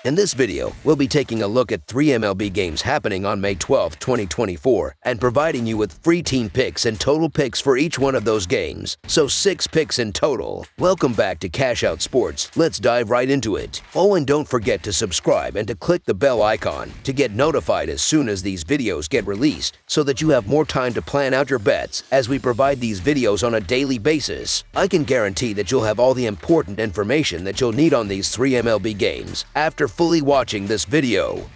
In this video, we'll be taking a look at 3 MLB games happening on May 12, 2024, and providing you with free team picks and total picks for each one of those games, so 6 picks in total. Welcome back to Cash Out Sports. Let's dive right into it. Oh, and don't forget to subscribe and to click the bell icon to get notified as soon as these videos get released, so that you have more time to plan out your bets as we provide these videos on a daily basis. I can guarantee that you'll have all the important information that you'll need on these 3 MLB games after fully watching this video.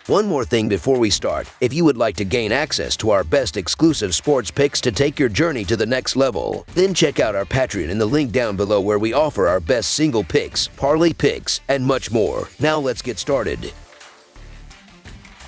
One more thing before we start, if you would like to gain access to our best exclusive sports picks to take your journey to the next level, then check out our Patreon in the link down below where we offer our best single picks, parlay picks, and much more. Now let's get started.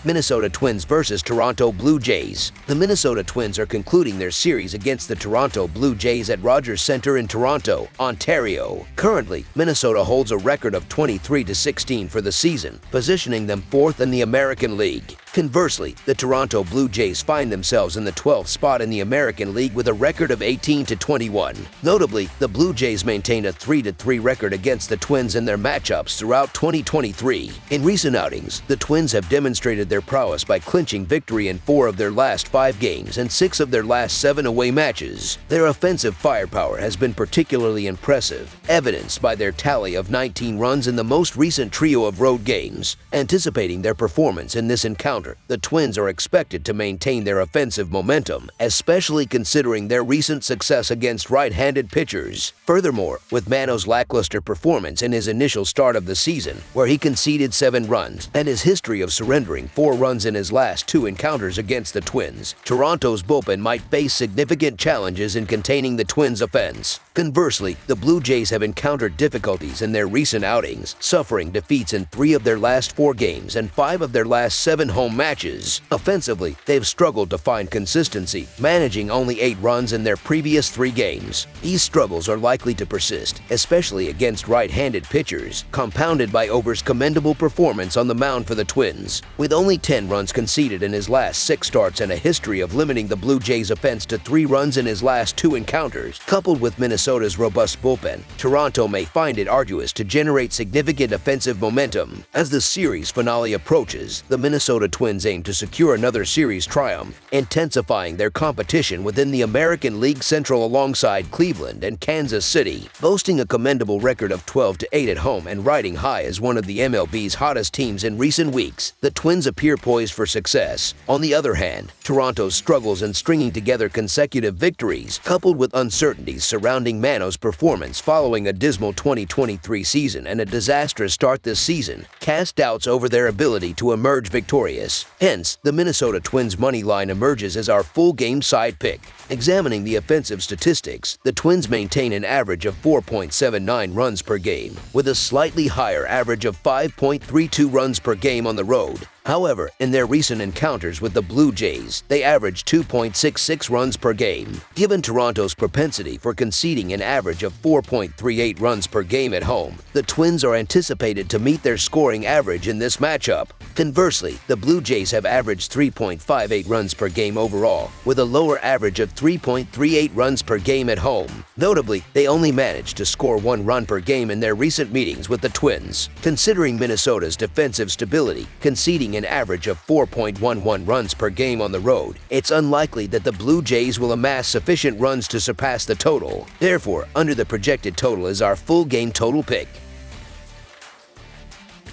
Minnesota Twins versus Toronto Blue Jays. The Minnesota Twins are concluding their series against the Toronto Blue Jays at Rogers Centre in Toronto, Ontario. Currently, Minnesota holds a record of 23-16 for the season, positioning them 4th in the American League. Conversely, the Toronto Blue Jays find themselves in the 12th spot in the American League with a record of 18-21. Notably, the Blue Jays maintained a 3-3 record against the Twins in their matchups throughout 2023. In recent outings, the Twins have demonstrated their prowess by clinching victory in 4 of their last 5 games and 6 of their last 7 away matches. Their offensive firepower has been particularly impressive, evidenced by their tally of 19 runs in the most recent trio of road games. Anticipating their performance in this encounter, the Twins are expected to maintain their offensive momentum, especially considering their recent success against right-handed pitchers. Furthermore, with Mano's lackluster performance in his initial start of the season, where he conceded 7 runs, and his history of surrendering 4 runs in his last 2 encounters against the Twins, Toronto's bullpen might face significant challenges in containing the Twins' offense. Conversely, the Blue Jays have encountered difficulties in their recent outings, suffering defeats in 3 of their last 4 games and 5 of their last 7 home matches. Offensively, they've struggled to find consistency, managing only 8 runs in their previous 3 games. These struggles are likely to persist, especially against right-handed pitchers, compounded by Ober's commendable performance on the mound for the Twins. With only 10 runs conceded in his last 6 starts and a history of limiting the Blue Jays' offense to 3 runs in his last 2 encounters, coupled with Minnesota's robust bullpen, Toronto may find it arduous to generate significant offensive momentum. As the series finale approaches, the Minnesota Twins aim to secure another series triumph, intensifying their competition within the American League Central alongside Cleveland and Kansas City. Boasting a commendable record of 12-8 at home and riding high as one of the MLB's hottest teams in recent weeks, the Twins appear poised for success. On the other hand, Toronto's struggles in stringing together consecutive victories, coupled with uncertainties surrounding Mano's performance following a dismal 2023 season and a disastrous start this season, cast doubts over their ability to emerge victorious. Hence, the Minnesota Twins money line emerges as our full game side pick. Examining the offensive statistics, the Twins maintain an average of 4.79 runs per game, with a slightly higher average of 5.32 runs per game on the road. However, in their recent encounters with the Blue Jays, they averaged 2.66 runs per game. Given Toronto's propensity for conceding an average of 4.38 runs per game at home, the Twins are anticipated to meet their scoring average in this matchup. Conversely, the Blue Jays have averaged 3.58 runs per game overall, with a lower average of 3.38 runs per game at home. Notably, they only managed to score 1 run per game in their recent meetings with the Twins. Considering Minnesota's defensive stability, conceding an average of 4.11 runs per game on the road, it's unlikely that the Blue Jays will amass sufficient runs to surpass the total. Therefore, under the projected total is our full game total pick.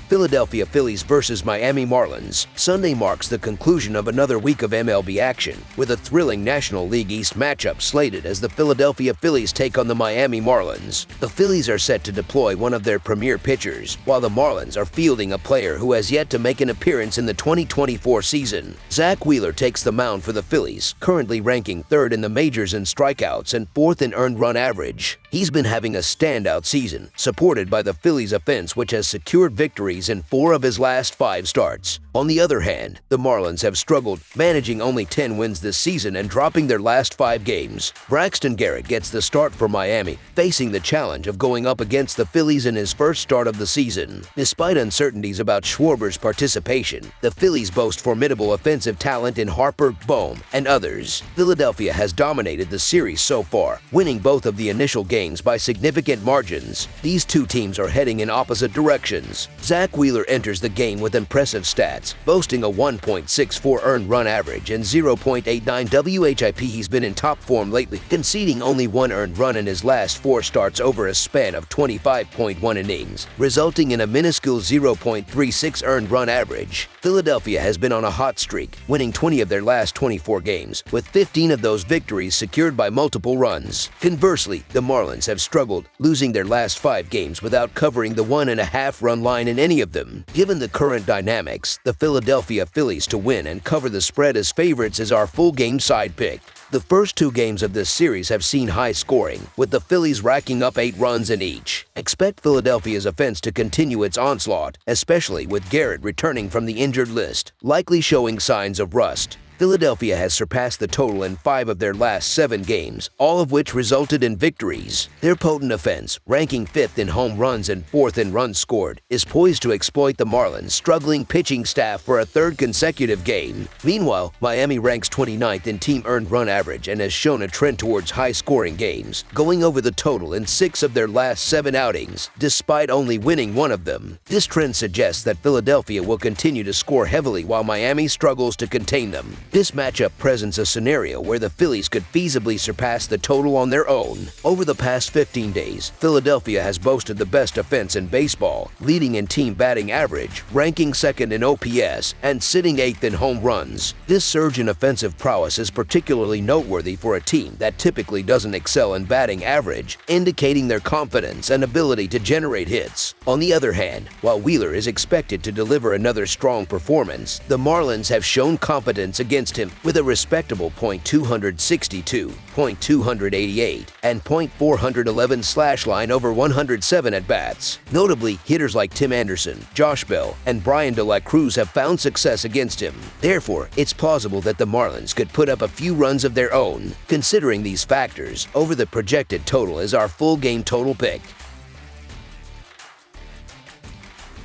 Philadelphia Phillies versus Miami Marlins. Sunday marks the conclusion of another week of MLB action, with a thrilling National League East matchup slated as the Philadelphia Phillies take on the Miami Marlins. The Phillies are set to deploy one of their premier pitchers, while the Marlins are fielding a player who has yet to make an appearance in the 2024 season. Zach Wheeler takes the mound for the Phillies, currently ranking 3rd in the majors in strikeouts and 4th in earned run average. He's been having a standout season, supported by the Phillies offense, which has secured victories in 4 of his last 5 starts. On the other hand, the Marlins have struggled, managing only 10 wins this season and dropping their last 5 games. Braxton Garrett gets the start for Miami, facing the challenge of going up against the Phillies in his first start of the season. Despite uncertainties about Schwarber's participation, the Phillies boast formidable offensive talent in Harper, Bohm, and others. Philadelphia has dominated the series so far, winning both of the initial games by significant margins. These two teams are heading in opposite directions. Zach Wheeler enters the game with impressive stats, boasting a 1.64 earned run average and 0.89 WHIP. He's been in top form lately, conceding only 1 earned run in his last 4 starts over a span of 25.1 innings, resulting in a minuscule 0.36 earned run average. Philadelphia has been on a hot streak, winning 20 of their last 24 games, with 15 of those victories secured by multiple runs. Conversely, the Marlins have struggled, losing their last 5 games without covering the 1.5 run line in any of them. Given the current dynamics, the Philadelphia Phillies to win and cover the spread as favorites is our full game side pick. The first 2 games of this series have seen high scoring, with the Phillies racking up 8 runs in each. Expect Philadelphia's offense to continue its onslaught, especially with Garrett returning from the injured list, likely showing signs of rust. Philadelphia has surpassed the total in 5 of their last 7 games, all of which resulted in victories. Their potent offense, ranking 5th in home runs and 4th in runs scored, is poised to exploit the Marlins' struggling pitching staff for a 3rd consecutive game. Meanwhile, Miami ranks 29th in team earned run average and has shown a trend towards high-scoring games, going over the total in 6 of their last 7 outings, despite only winning 1 of them. This trend suggests that Philadelphia will continue to score heavily while Miami struggles to contain them. This matchup presents a scenario where the Phillies could feasibly surpass the total on their own. Over the past 15 days, Philadelphia has boasted the best offense in baseball, leading in team batting average, ranking 2nd in OPS, and sitting 8th in home runs. This surge in offensive prowess is particularly noteworthy for a team that typically doesn't excel in batting average, indicating their confidence and ability to generate hits. On the other hand, while Wheeler is expected to deliver another strong performance, the Marlins have shown competence against him with a respectable .262, .288, and .411 slash line over 107 at-bats. Notably, hitters like Tim Anderson, Josh Bell, and Brian De La Cruz have found success against him. Therefore, it's plausible that the Marlins could put up a few runs of their own. Considering these factors, over the projected total is our full game total pick.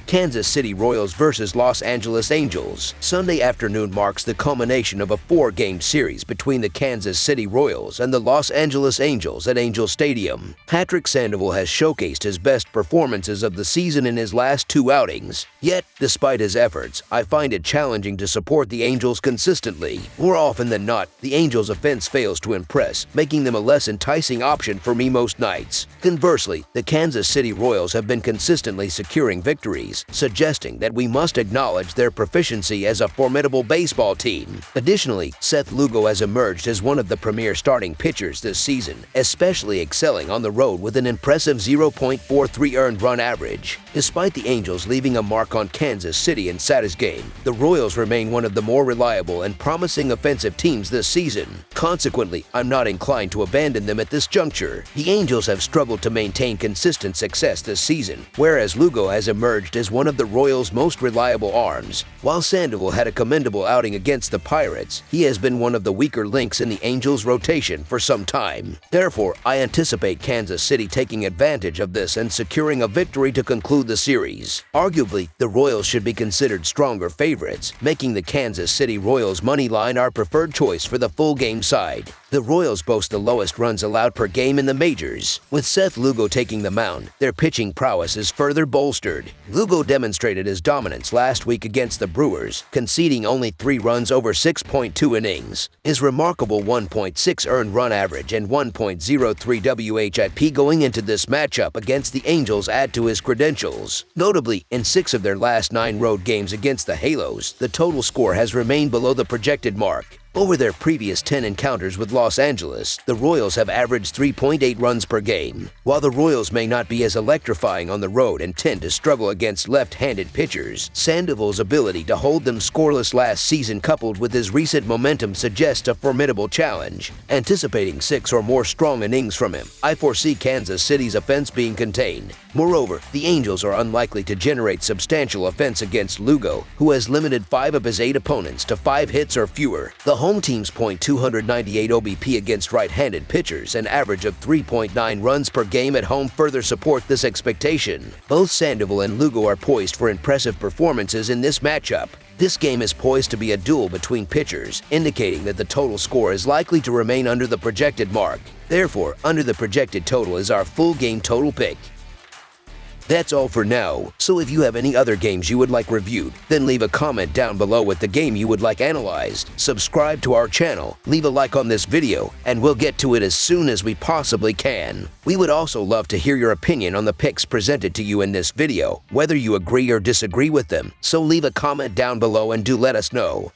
Kansas City Royals vs. Los Angeles Angels. Sunday afternoon marks the culmination of a 4-game series between the Kansas City Royals and the Los Angeles Angels at Angel Stadium. Patrick Sandoval has showcased his best performances of the season in his last 2 outings. Yet, despite his efforts, I find it challenging to support the Angels consistently. More often than not, the Angels' offense fails to impress, making them a less enticing option for me most nights. Conversely, the Kansas City Royals have been consistently securing victories, suggesting that we must acknowledge their proficiency as a formidable baseball team. Additionally, Seth Lugo has emerged as one of the premier starting pitchers this season, especially excelling on the road with an impressive 0.43 earned run average. Despite the Angels leaving a mark on Kansas City in Saturday's game, the Royals remain one of the more reliable and promising offensive teams this season. Consequently, I'm not inclined to abandon them at this juncture. The Angels have struggled to maintain consistent success this season, whereas Lugo has emerged as one of the Royals' most reliable arms. While Sandoval had a commendable outing against the Pirates, he has been one of the weaker links in the Angels' rotation for some time. Therefore, I anticipate Kansas City taking advantage of this and securing a victory to conclude the series. Arguably, the Royals should be considered stronger favorites, making the Kansas City Royals money line our preferred choice for the full game side. The Royals boast the lowest runs allowed per game in the majors. With Seth Lugo taking the mound, their pitching prowess is further bolstered. Lugo demonstrated his dominance last week against the Brewers, conceding only 3 runs over 6.2 innings. His remarkable 1.6 earned run average and 1.03 WHIP going into this matchup against the Angels add to his credentials. Notably, in 6 of their last 9 road games against the Halos, the total score has remained below the projected mark. Over their previous 10 encounters with Los Angeles, the Royals have averaged 3.8 runs per game. While the Royals may not be as electrifying on the road and tend to struggle against left-handed pitchers, Sandoval's ability to hold them scoreless last season coupled with his recent momentum suggests a formidable challenge. Anticipating 6 or more strong innings from him, I foresee Kansas City's offense being contained. Moreover, the Angels are unlikely to generate substantial offense against Lugo, who has limited 5 of his 8 opponents to 5 hits or fewer. The home team's .298 OBP against right-handed pitchers, an average of 3.9 runs per game at home, further support this expectation. Both Sandoval and Lugo are poised for impressive performances in this matchup. This game is poised to be a duel between pitchers, indicating that the total score is likely to remain under the projected mark. Therefore, under the projected total is our full game total pick. That's all for now, so if you have any other games you would like reviewed, then leave a comment down below with the game you would like analyzed. Subscribe to our channel, leave a like on this video, and we'll get to it as soon as we possibly can. We would also love to hear your opinion on the picks presented to you in this video, whether you agree or disagree with them, so leave a comment down below and do let us know.